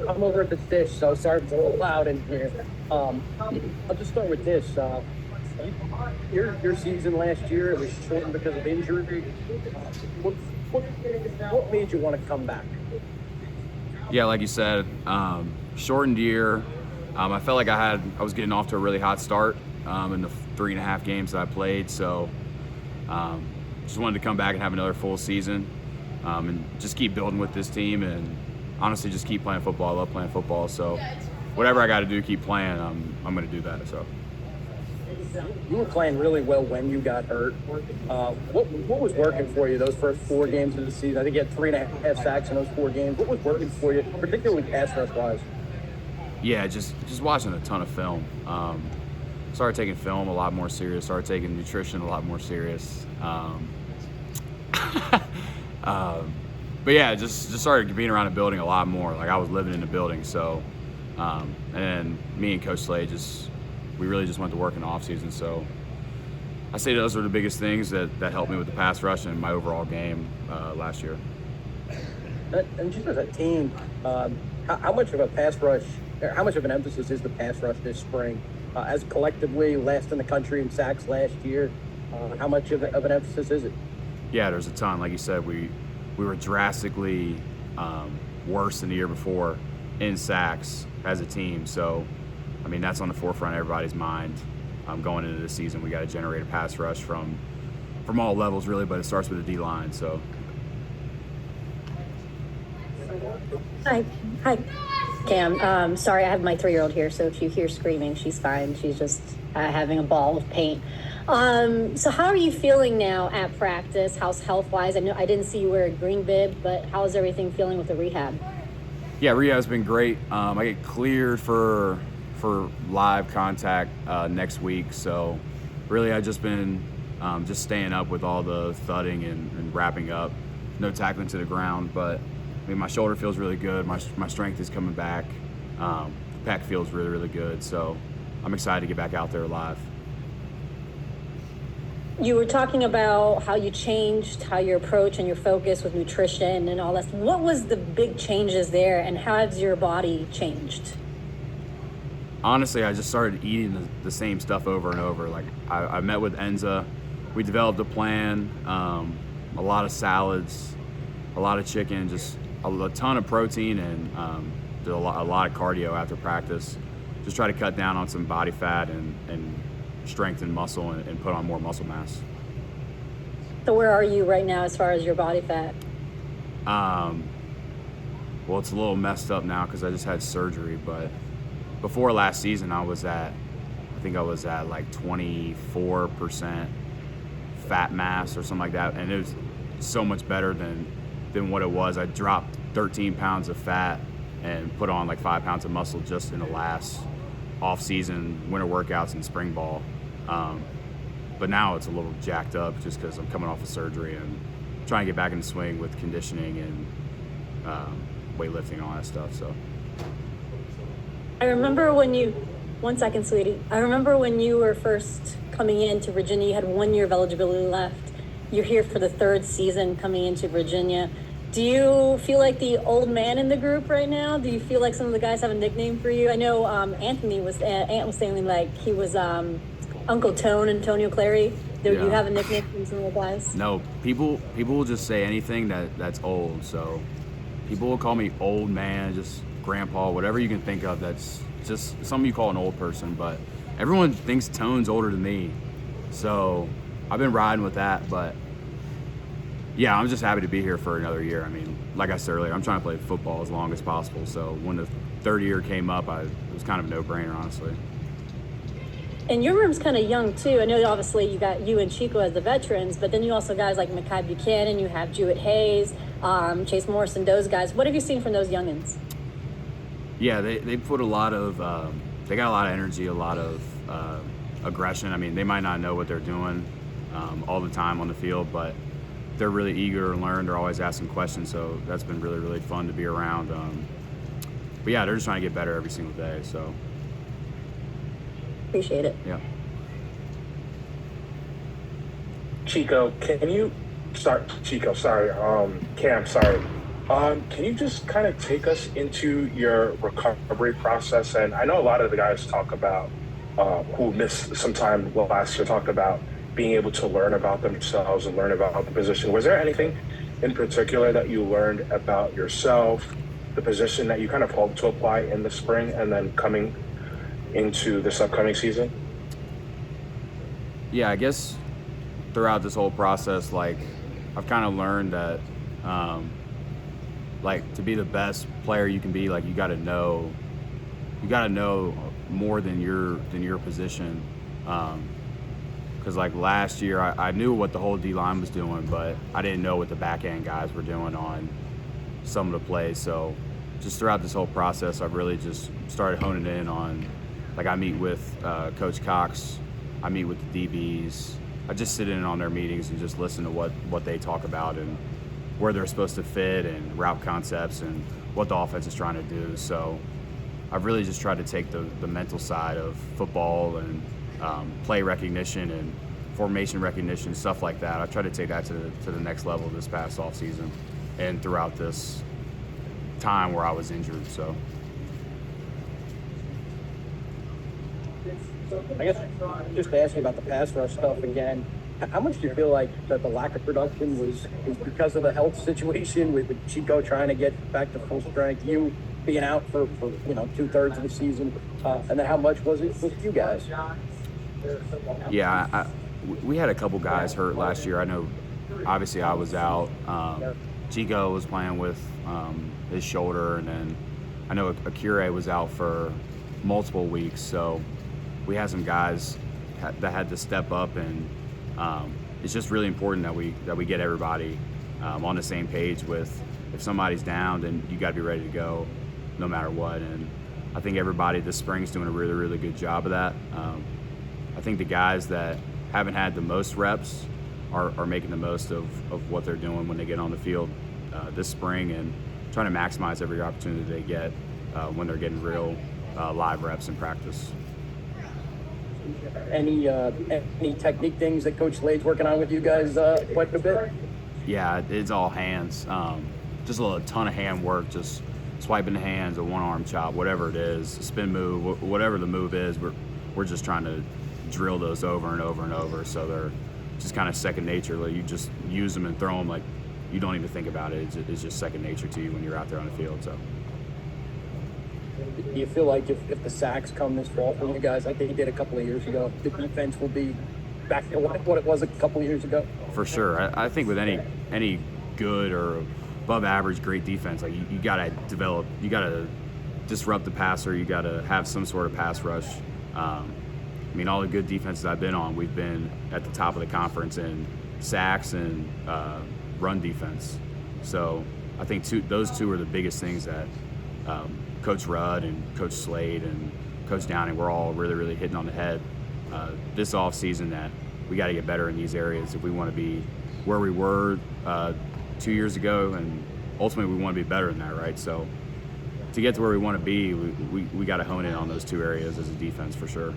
I'm over at the dish, so sorry if it's a little loud in here. I'll just start with this. Your season last year, it was shortened because of injury. What, what made you want to come back? Yeah, like you said, shortened year. I felt like I was getting off to a really hot start in the 3.5 games that I played. So just wanted to come back and have another full season and just keep building with this team and honestly just keep playing football. I love playing football. So whatever I got to do to keep playing, I'm going to do that. So. You were playing really well when you got hurt. What was working for you those first 4 games of the season? I think you had 3.5 sacks in those 4 games. What was working for you, particularly pass rush wise? Yeah, just watching a ton of film. Started taking film a lot more serious. Started taking nutrition a lot more serious. But yeah, just started being around the building a lot more. Like I was living in the building. So, and me and Coach Slade we really just went to work in the off season. So I say those are the biggest things that helped me with the pass rush and my overall game last year. And just as a team, how much of a pass rush, how much of an emphasis is the pass rush this spring? As collectively last in the country in sacks last year, how much of an emphasis is it? Yeah, there's a ton. Like you said, we were drastically worse than the year before in sacks as a team. So, I mean, that's on the forefront of everybody's mind going into the season. We got to generate a pass rush from all levels, really, but it starts with the D-line. So. Hi, Cam. Sorry, I have my 3-year-old here, so if you hear screaming, she's fine. She's just having a ball of paint. So how are you feeling now at practice? How's health-wise? I know I didn't see you wear a green bib, but how's everything feeling with the rehab? Yeah, rehab's been great. I get cleared for live contact next week, so really I've just been just staying up with all the thudding and wrapping up. No tackling to the ground, but I mean my shoulder feels really good. My strength is coming back. The pec feels really, really good, so I'm excited to get back out there live. You were talking about how you changed how your approach and your focus with nutrition and all that. What was the big changes there, and how has your body changed? Honestly, I just started eating the same stuff over and over. Like I met with Enza, we developed a plan, a lot of salads, a lot of chicken, just a ton of protein, and did a lot of cardio after practice. Just try to cut down on some body fat and strengthen muscle and put on more muscle mass. So where are you right now as far as your body fat? Well, it's a little messed up now because I just had surgery, but before last season I think I was at like 24% fat mass or something like that, and it was so much better than what it was. I dropped 13 pounds of fat and put on like 5 pounds of muscle just in the last off-season winter workouts and spring ball. But now it's a little jacked up just because I'm coming off of surgery and trying to get back in the swing with conditioning and weightlifting and all that stuff. So I remember one second, sweetie. I remember when you were first coming into Virginia, you had 1 year of eligibility left. You're here for the 3rd season coming into Virginia. Do you feel like the old man in the group right now? Do you feel like some of the guys have a nickname for you? I know Ant was saying like he was Uncle Tone, Antonio Clary. Do you have a nickname for some of the guys? No, people will just say anything that's old. So people will call me old man, just grandpa, whatever you can think of that's just something you call an old person. But everyone thinks Tone's older than me. So I've been riding with that, but yeah, I'm just happy to be here for another year. I mean, like I said earlier, I'm trying to play football as long as possible. So when the 3rd year came up, it was kind of a no-brainer, honestly. And your room's kind of young, too. I know, obviously, you got you and Chico as the veterans, but then you also guys like Mekhi Buchanan, you have Jewett Hayes, Chase Morrison, those guys. What have you seen from those youngins? Yeah, they put a lot of they got a lot of energy, a lot of aggression. I mean, they might not know what they're doing all the time on the field, but they're really eager to learn. They're always asking questions, so that's been really, really fun to be around. But yeah, they're just trying to get better every single day. So appreciate it. Yeah. Chico, can you start? Chico, sorry. Cam, sorry. Can you just kind of take us into your recovery process? And I know a lot of the guys talk about who missed some time last year, talked about being able to learn about themselves and learn about the position. Was there anything in particular that you learned about yourself, the position that you kind of hope to apply in the spring and then coming into this upcoming season? Yeah, I guess throughout this whole process, like I've kind of learned that, like to be the best player you can be, like you got to know more than your position. Because like last year, I knew what the whole D line was doing, but I didn't know what the back end guys were doing on some of the plays. So just throughout this whole process, I've really just started honing in on, like I meet with Coach Cox, I meet with the DBs. I just sit in on their meetings and just listen to what they talk about and where they're supposed to fit and route concepts and what the offense is trying to do. So I've really just tried to take the mental side of football and play recognition and formation recognition, stuff like that. I tried to take that to the next level this past offseason and throughout this time where I was injured. So I guess just to ask you about the pass rush stuff again, how much do you feel like that the lack of production was because of the health situation with Chico trying to get back to full strength, you being out for 2/3 of the season, and then how much was it with you guys? yeah, we had a couple guys hurt last year. I know, obviously I was out. Chico was playing with his shoulder, and then I know Akire was out for multiple weeks. So we had some guys that had to step up, and it's just really important that we get everybody on the same page with, if somebody's down, then you got to be ready to go no matter what. And I think everybody this spring's doing a really, really good job of that. I think the guys that haven't had the most reps are making the most of what they're doing when they get on the field this spring, and trying to maximize every opportunity they get when they're getting real live reps in practice. Any technique things that Coach Slade's working on with you guys quite a bit? Yeah, it's all hands. Just a ton of hand work, just swiping the hands, a one-arm chop, whatever it is, a spin move, whatever the move is, we're just trying to drill those over and over and over, so they're just kind of second nature. Like you just use them and throw them, like you don't even think about it. It's just second nature to you when you're out there on the field. So. Do you feel like if the sacks come this fall for you guys, like they did a couple of years ago, the defense will be back to what it was a couple of years ago? For sure. I think with any good or above average great defense, like you got to develop, you got to disrupt the passer, you got to have some sort of pass rush. I mean, all the good defenses I've been on, we've been at the top of the conference in sacks and run defense. So I think those two are the biggest things that Coach Rudd and Coach Slade and Coach Downing, we're all really, really hitting on the head this offseason, that we got to get better in these areas if we want to be where we were 2 years ago, and ultimately we want to be better than that, right? So to get to where we want to be, we got to hone in on those two areas as a defense for sure.